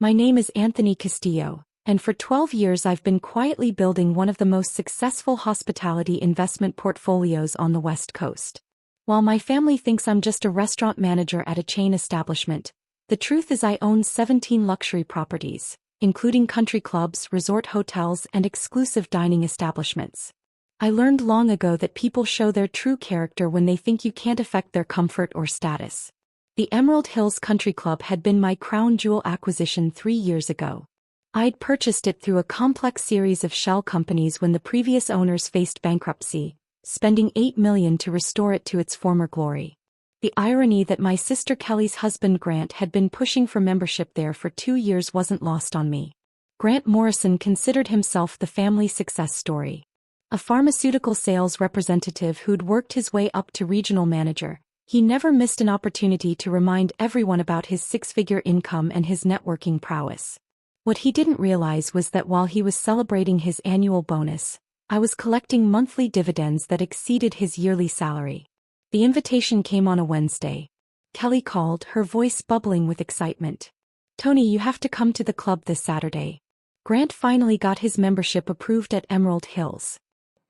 My name is Anthony Castillo, and for 12 years I've been quietly building one of the most successful hospitality investment portfolios on the West Coast. While my family thinks I'm just a restaurant manager at a chain establishment, the truth is I own 17 luxury properties, including country clubs, resort hotels, and exclusive dining establishments. I learned long ago that people show their true character when they think you can't affect their comfort or status. The Emerald Hills Country Club had been my crown jewel acquisition 3 years ago. I'd purchased it through a complex series of shell companies when the previous owners faced bankruptcy, spending $8 million to restore it to its former glory. The irony that my sister Kelly's husband Grant had been pushing for membership there for 2 years wasn't lost on me. Grant Morrison considered himself the family success story. A pharmaceutical sales representative who'd worked his way up to regional manager, he never missed an opportunity to remind everyone about his six-figure income and his networking prowess. What he didn't realize was that while he was celebrating his annual bonus, I was collecting monthly dividends that exceeded his yearly salary. The invitation came on a Wednesday. Kelly called, her voice bubbling with excitement. "Tony, you have to come to the club this Saturday. Grant finally got his membership approved at Emerald Hills.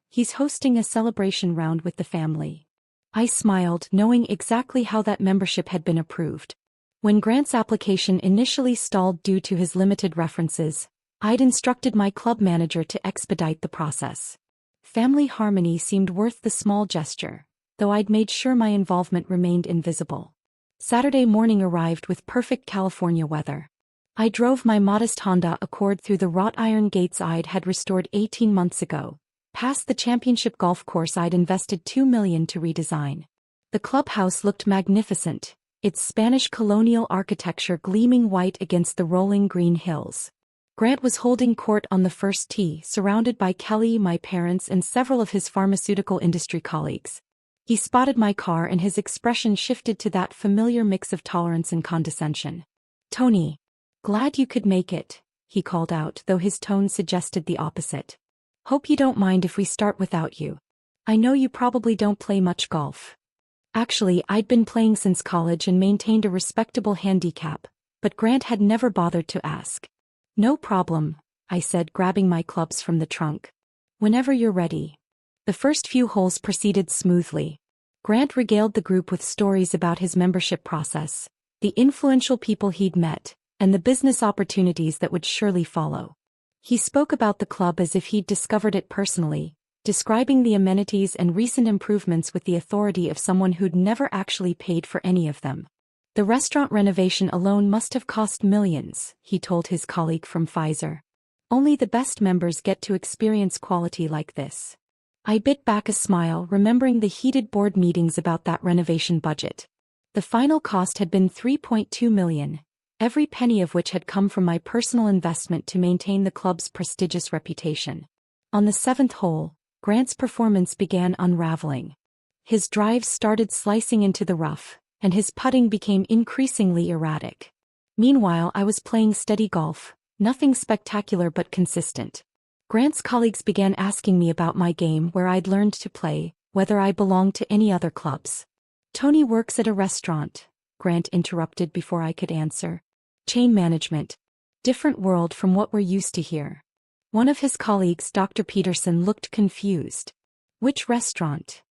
He's hosting a celebration round with the family." I smiled, knowing exactly how that membership had been approved. When Grant's application initially stalled due to his limited references, I'd instructed my club manager to expedite the process. Family harmony seemed worth the small gesture, though I'd made sure my involvement remained invisible. Saturday morning arrived with perfect California weather. I drove my modest Honda Accord through the wrought iron gates I'd had restored 18 months ago, past the championship golf course I'd invested $2 million to redesign. The clubhouse looked magnificent, its Spanish colonial architecture gleaming white against the rolling green hills. Grant was holding court on the first tee, surrounded by Kelly, my parents, and several of his pharmaceutical industry colleagues. He spotted my car and his expression shifted to that familiar mix of tolerance and condescension. "Tony, glad you could make it," he called out, though his tone suggested the opposite. "Hope you don't mind if we start without you. I know you probably don't play much golf." Actually, I'd been playing since college and maintained a respectable handicap, but Grant had never bothered to ask. "No problem," I said, grabbing my clubs from the trunk. "Whenever you're ready." The first few holes proceeded smoothly. Grant regaled the group with stories about his membership process, the influential people he'd met, and the business opportunities that would surely follow. He spoke about the club as if he'd discovered it personally, describing the amenities and recent improvements with the authority of someone who'd never actually paid for any of them. "The restaurant renovation alone must have cost millions," he told his colleague from Pfizer. "Only the best members get to experience quality like this." I bit back a smile, remembering the heated board meetings about that renovation budget. The final cost had been $3.2 million, every penny of which had come from my personal investment to maintain the club's prestigious reputation. On the seventh hole, Grant's performance began unraveling. His drives started slicing into the rough, and his putting became increasingly erratic. Meanwhile, I was playing steady golf, nothing spectacular but consistent. Grant's colleagues began asking me about my game, where I'd learned to play, whether I belonged to any other clubs. "Tony works at a restaurant," Grant interrupted before I could answer. "Chain management. Different world from what we're used to here." One of his colleagues, Dr. Peterson, looked confused. "Which restaurant?"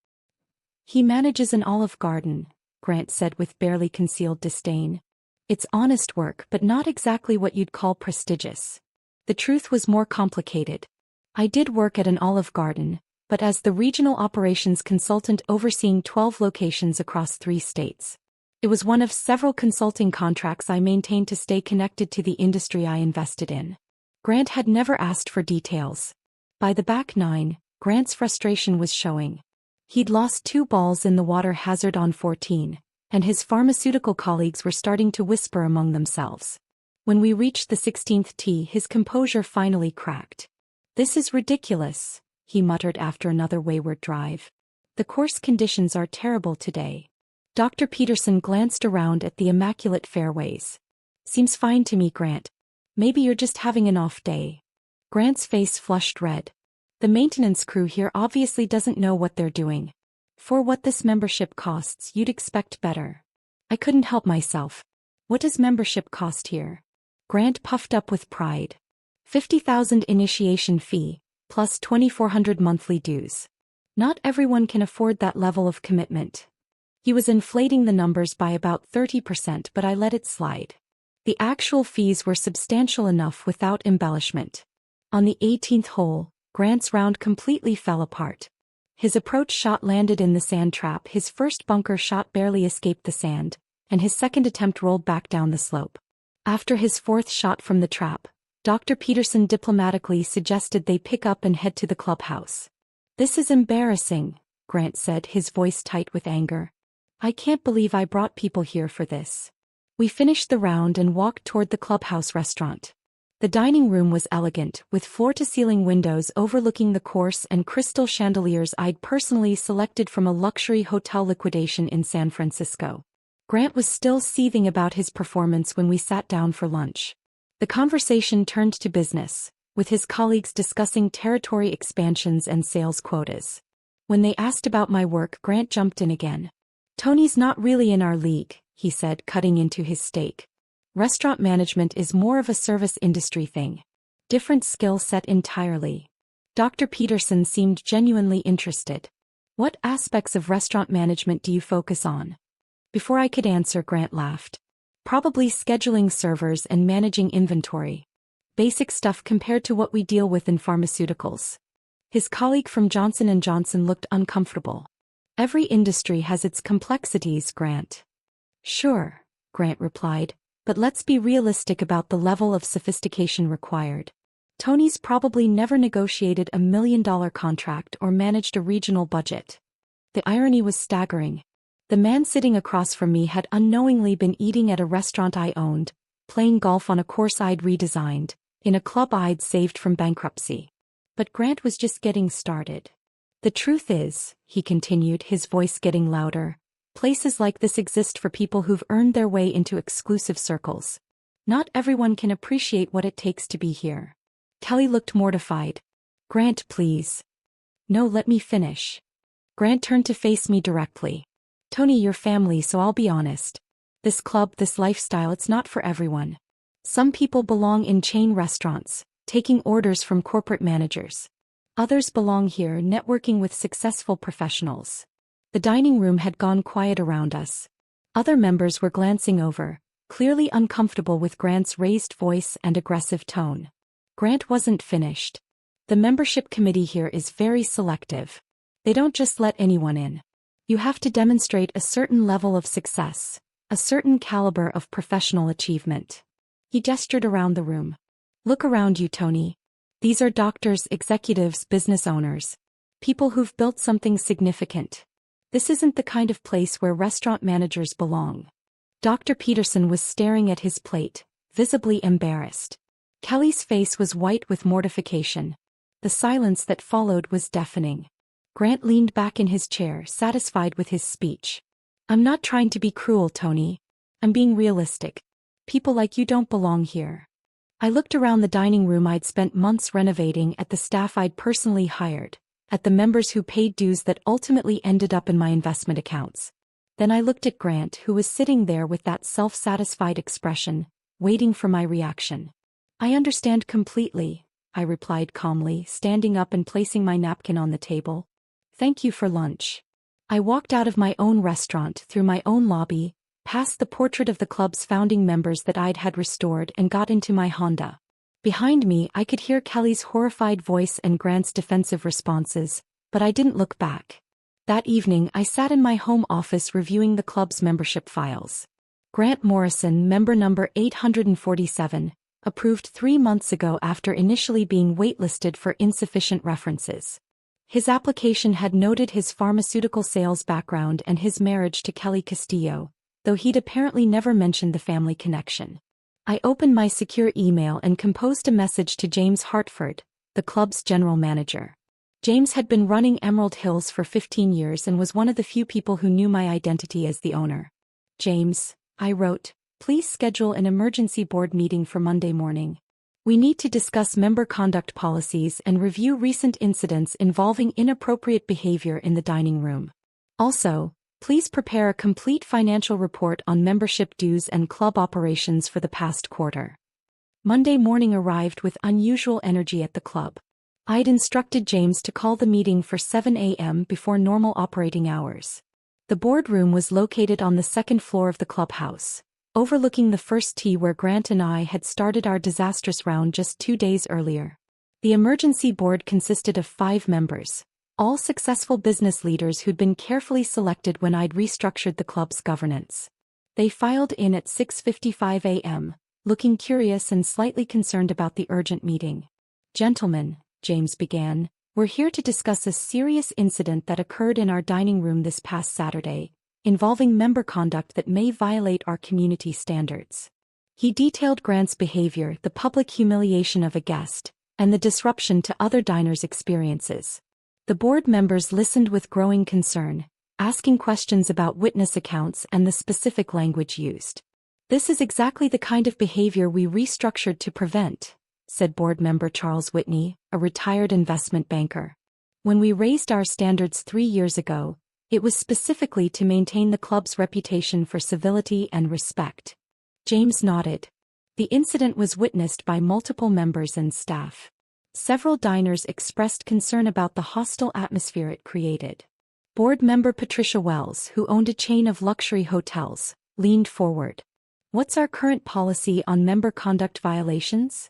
"He manages an Olive Garden," Grant said with barely concealed disdain. "It's honest work, but not exactly what you'd call prestigious." The truth was more complicated. I did work at an Olive Garden, but as the regional operations consultant overseeing 12 locations across 3 states. It was one of several consulting contracts I maintained to stay connected to the industry I invested in. Grant had never asked for details. By the back 9, Grant's frustration was showing. He'd lost 2 balls in the water hazard on 14, and his pharmaceutical colleagues were starting to whisper among themselves. When we reached the 16th tee, his composure finally cracked. "This is ridiculous," he muttered after another wayward drive. "The course conditions are terrible today." Dr. Peterson glanced around at the immaculate fairways. "Seems fine to me, Grant. Maybe you're just having an off day." Grant's face flushed red. "The maintenance crew here obviously doesn't know what they're doing. For what this membership costs, you'd expect better." I couldn't help myself. "What does membership cost here?" Grant puffed up with pride. 50,000 initiation fee, plus 2,400 monthly dues. Not everyone can afford that level of commitment. He was inflating the numbers by about 30%, but I let it slide. The actual fees were substantial enough without embellishment. On the 18th hole, Grant's round completely fell apart. His approach shot landed in the sand trap, his first bunker shot barely escaped the sand, and his second attempt rolled back down the slope. After his fourth shot from the trap, Dr. Peterson diplomatically suggested they pick up and head to the clubhouse. "This is embarrassing," Grant said, his voice tight with anger. "I can't believe I brought people here for this." We finished the round and walked toward the clubhouse restaurant. The dining room was elegant, with floor-to-ceiling windows overlooking the course and crystal chandeliers I'd personally selected from a luxury hotel liquidation in San Francisco. Grant was still seething about his performance when we sat down for lunch. The conversation turned to business, with his colleagues discussing territory expansions and sales quotas. When they asked about my work, Grant jumped in again. "Tony's not really in our league," he said, cutting into his steak. "Restaurant management is more of a service industry thing. Different skill set entirely." Dr. Peterson seemed genuinely interested. "What aspects of restaurant management do you focus on?" Before I could answer, Grant laughed. "Probably scheduling servers and managing inventory. Basic stuff compared to what we deal with in pharmaceuticals." His colleague from Johnson & Johnson looked uncomfortable. "Every industry has its complexities, Grant." "Sure," Grant replied, "but let's be realistic about the level of sophistication required. Tony's probably never negotiated $1 million contract or managed a regional budget." The irony was staggering. The man sitting across from me had unknowingly been eating at a restaurant I owned, playing golf on a course I'd redesigned, in a club I'd saved from bankruptcy. But Grant was just getting started. "The truth is," he continued, his voice getting louder, "places like this exist for people who've earned their way into exclusive circles. Not everyone can appreciate what it takes to be here." Kelly looked mortified. "Grant, please." "No, let me finish." Grant turned to face me directly. "Tony, you're family, so I'll be honest. This club, this lifestyle, it's not for everyone. Some people belong in chain restaurants, taking orders from corporate managers. Others belong here, networking with successful professionals." The dining room had gone quiet around us. Other members were glancing over, clearly uncomfortable with Grant's raised voice and aggressive tone. Grant wasn't finished. "The membership committee here is very selective. They don't just let anyone in. You have to demonstrate a certain level of success, a certain caliber of professional achievement." He gestured around the room. "Look around you, Tony. These are doctors, executives, business owners. People who've built something significant. This isn't the kind of place where restaurant managers belong." Dr. Peterson was staring at his plate, visibly embarrassed. Kelly's face was white with mortification. The silence that followed was deafening. Grant leaned back in his chair, satisfied with his speech. "I'm not trying to be cruel, Tony. I'm being realistic. People like you don't belong here." I looked around the dining room I'd spent months renovating, at the staff I'd personally hired, at the members who paid dues that ultimately ended up in my investment accounts. Then I looked at Grant, who was sitting there with that self-satisfied expression, waiting for my reaction. "I understand completely," I replied calmly, standing up and placing my napkin on the table. "Thank you for lunch." I walked out of my own restaurant, through my own lobby, past the portrait of the club's founding members that I'd had restored, and got into my Honda. Behind me, I could hear Kelly's horrified voice and Grant's defensive responses, but I didn't look back. That evening, I sat in my home office reviewing the club's membership files. Grant Morrison, member number 847, approved 3 months ago after initially being waitlisted for insufficient references. His application had noted his pharmaceutical sales background and his marriage to Kelly Castillo, though he'd apparently never mentioned the family connection. I opened my secure email and composed a message to James Hartford, the club's general manager. James had been running Emerald Hills for 15 years and was one of the few people who knew my identity as the owner. "James," I wrote, "please schedule an emergency board meeting for Monday morning. We need to discuss member conduct policies and review recent incidents involving inappropriate behavior in the dining room. Also, please prepare a complete financial report on membership dues and club operations for the past quarter." Monday morning arrived with unusual energy at the club. I'd instructed James to call the meeting for 7 a.m. before normal operating hours. The boardroom was located on the second floor of the clubhouse, overlooking the first tee where Grant and I had started our disastrous round just 2 days earlier. The emergency board consisted of 5 members, all successful business leaders who'd been carefully selected when I'd restructured the club's governance. They filed in at 6:55 a.m., looking curious and slightly concerned about the urgent meeting. "Gentlemen," James began, "we're here to discuss a serious incident that occurred in our dining room this past Saturday, involving member conduct that may violate our community standards." He detailed Grant's behavior, the public humiliation of a guest, and the disruption to other diners' experiences. The board members listened with growing concern, asking questions about witness accounts and the specific language used. "This is exactly the kind of behavior we restructured to prevent," said board member Charles Whitney, a retired investment banker. "When we raised our standards 3 years ago, it was specifically to maintain the club's reputation for civility and respect." James nodded. The incident was witnessed by multiple members and staff. Several diners expressed concern about the hostile atmosphere it created. Board member Patricia Wells, who owned a chain of luxury hotels, leaned forward. "What's our current policy on member conduct violations?"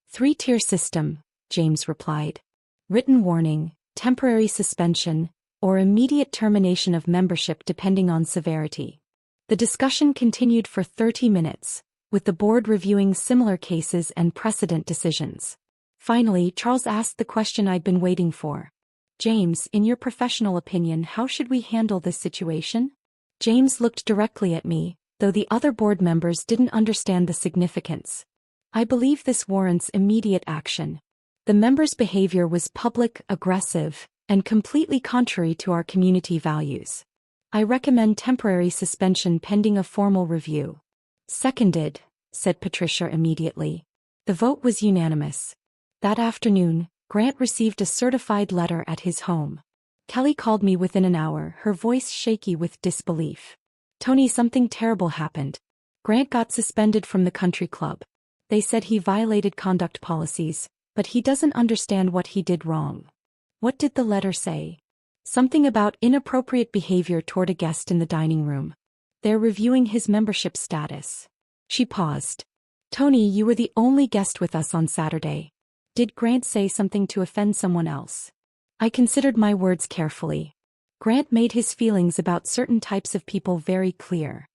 "3-tier system," James replied. "Written warning, temporary suspension, or immediate termination of membership depending on severity." The discussion continued for 30 minutes, with the board reviewing similar cases and precedent decisions. Finally, Charles asked the question I'd been waiting for. "James, in your professional opinion, how should we handle this situation?" James looked directly at me, though the other board members didn't understand the significance. "I believe this warrants immediate action. The members' behavior was public, aggressive, and completely contrary to our community values. I recommend temporary suspension pending a formal review." "Seconded," said Patricia immediately. The vote was unanimous. That afternoon, Grant received a certified letter at his home. Kelly called me within an hour, her voice shaky with disbelief. "Tony, something terrible happened. Grant got suspended from the country club. They said he violated conduct policies, but he doesn't understand what he did wrong." "What did the letter say?" "Something about inappropriate behavior toward a guest in the dining room. They're reviewing his membership status." She paused. "Tony, you were the only guest with us on Saturday. Did Grant say something to offend someone else?" I considered my words carefully. Grant made his feelings about certain types of people very clear.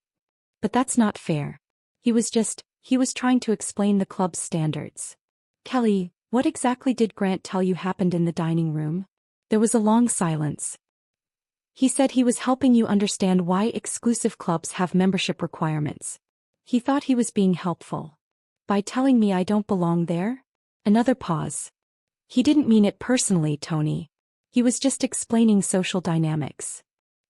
"But that's not fair. He was trying to explain the club's standards." "Kelly, what exactly did Grant tell you happened in the dining room?" There was a long silence. "He said he was helping you understand why exclusive clubs have membership requirements. He thought he was being helpful. By telling me I don't belong there?" Another pause. "He didn't mean it personally, Tony. He was just explaining social dynamics."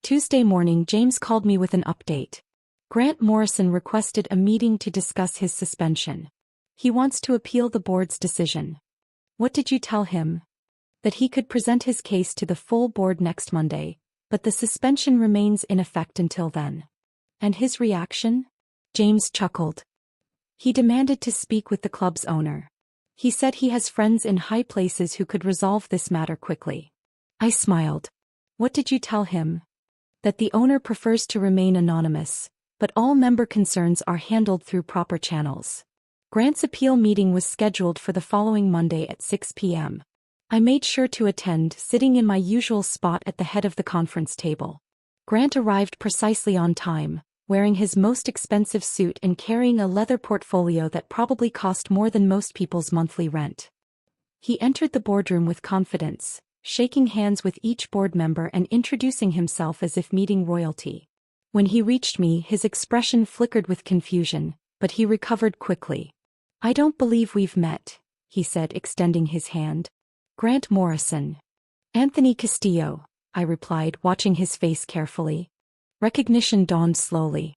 Tuesday morning, James called me with an update. Grant Morrison requested a meeting to discuss his suspension. He wants to appeal the board's decision. "What did you tell him?" "That he could present his case to the full board next Monday, but the suspension remains in effect until then." "And his reaction?" James chuckled. "He demanded to speak with the club's owner. He said he has friends in high places who could resolve this matter quickly." I smiled. "What did you tell him?" "That the owner prefers to remain anonymous, but all member concerns are handled through proper channels." Grant's appeal meeting was scheduled for the following Monday at 6 p.m. I made sure to attend, sitting in my usual spot at the head of the conference table. Grant arrived precisely on time, wearing his most expensive suit and carrying a leather portfolio that probably cost more than most people's monthly rent. He entered the boardroom with confidence, shaking hands with each board member and introducing himself as if meeting royalty. When he reached me, his expression flickered with confusion, but he recovered quickly. "I don't believe we've met," he said, extending his hand. "Grant Morrison." "Anthony Castillo," I replied, watching his face carefully. Recognition dawned slowly.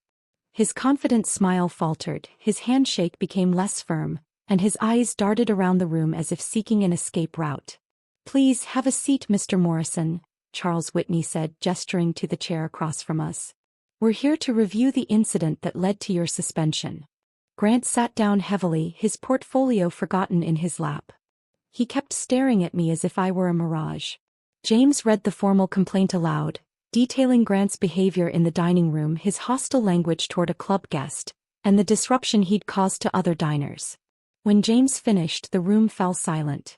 His confident smile faltered, his handshake became less firm, and his eyes darted around the room as if seeking an escape route. "Please have a seat, Mr. Morrison," Charles Whitney said, gesturing to the chair across from us. "We're here to review the incident that led to your suspension." Grant sat down heavily, his portfolio forgotten in his lap. He kept staring at me as if I were a mirage. James read the formal complaint aloud, detailing Grant's behavior in the dining room, his hostile language toward a club guest, and the disruption he'd caused to other diners. When James finished, the room fell silent.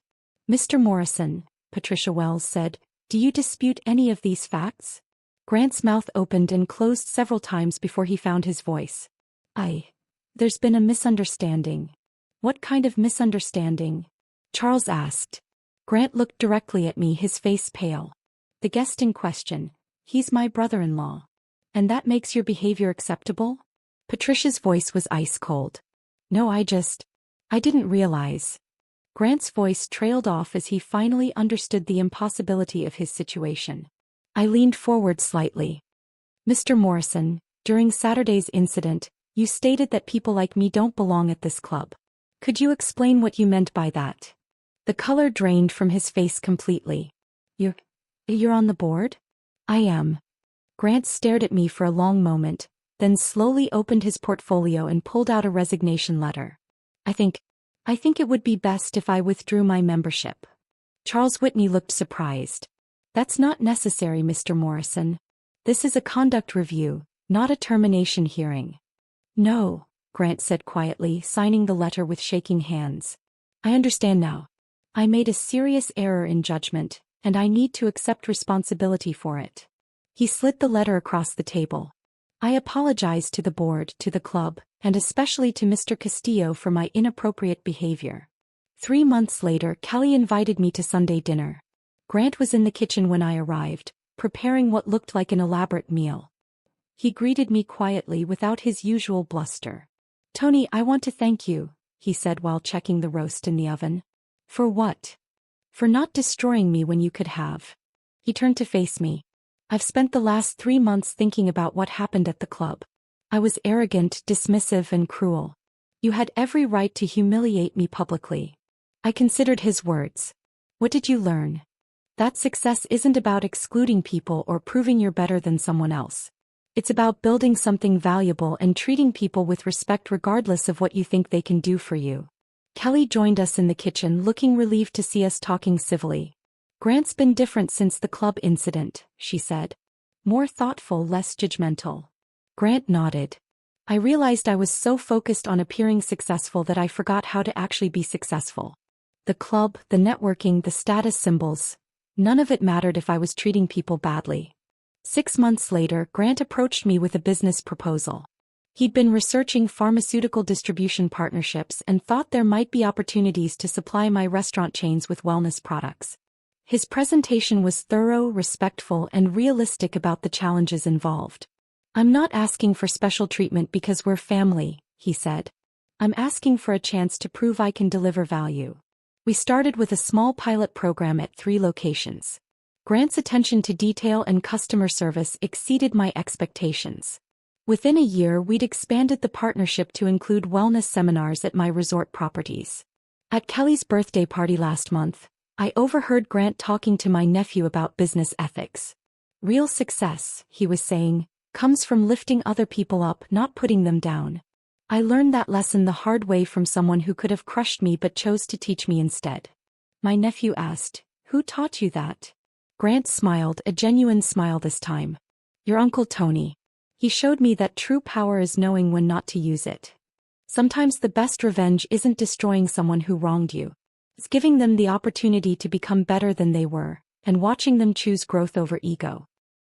"Mr. Morrison," Patricia Wells said, "do you dispute any of these facts?" Grant's mouth opened and closed several times before he found his voice. There's been a misunderstanding." "What kind of misunderstanding?" Charles asked. Grant looked directly at me, his face pale. "The guest in question, he's my brother-in-law. And that makes your behavior acceptable?" Patricia's voice was ice cold. "No, I didn't realize." Grant's voice trailed off as he finally understood the impossibility of his situation. I leaned forward slightly. "Mr. Morrison, during Saturday's incident, you stated that people like me don't belong at this club. Could you explain what you meant by that?" The color drained from his face completely. You're on the board?" "I am." Grant stared at me for a long moment, then slowly opened his portfolio and pulled out a resignation letter. I think it would be best if I withdrew my membership." Charles Whitney looked surprised. "That's not necessary, Mr. Morrison. This is a conduct review, not a termination hearing." "No," Grant said quietly, signing the letter with shaking hands. "I understand now. I made a serious error in judgment, and I need to accept responsibility for it." He slid the letter across the table. "I apologize to the board, to the club, and especially to Mr. Castillo for my inappropriate behavior." 3 months later, Kelly invited me to Sunday dinner. Grant was in the kitchen when I arrived, preparing what looked like an elaborate meal. He greeted me quietly without his usual bluster. "Tony, I want to thank you," he said while checking the roast in the oven. "For what?" "For not destroying me when you could have." He turned to face me. "I've spent the last 3 months thinking about what happened at the club. I was arrogant, dismissive, and cruel. You had every right to humiliate me publicly." I considered his words. "What did you learn?" "That success isn't about excluding people or proving you're better than someone else. It's about building something valuable and treating people with respect regardless of what you think they can do for you." Kelly joined us in the kitchen, looking relieved to see us talking civilly. "Grant's been different since the club incident," she said. "More thoughtful, less judgmental." Grant nodded. I realized I was so focused on appearing successful that I forgot how to actually be successful. The club, the networking, the status symbols, none of it mattered if I was treating people badly. 6 months later, Grant approached me with a business proposal. He'd been researching pharmaceutical distribution partnerships and thought there might be opportunities to supply my restaurant chains with wellness products. His presentation was thorough, respectful, and realistic about the challenges involved. "I'm not asking for special treatment because we're family," he said. "I'm asking for a chance to prove I can deliver value." We started with a small pilot program at 3 locations. Grant's attention to detail and customer service exceeded my expectations. Within a year, we'd expanded the partnership to include wellness seminars at my resort properties. At Kelly's birthday party last month, I overheard Grant talking to my nephew about business ethics. "Real success," he was saying, "comes from lifting other people up, not putting them down." I learned that lesson the hard way from someone who could have crushed me but chose to teach me instead. My nephew asked, "Who taught you that?" Grant smiled, a genuine smile this time. "Your Uncle Tony. He showed me that true power is knowing when not to use it. Sometimes the best revenge isn't destroying someone who wronged you. It's giving them the opportunity to become better than they were, and watching them choose growth over ego."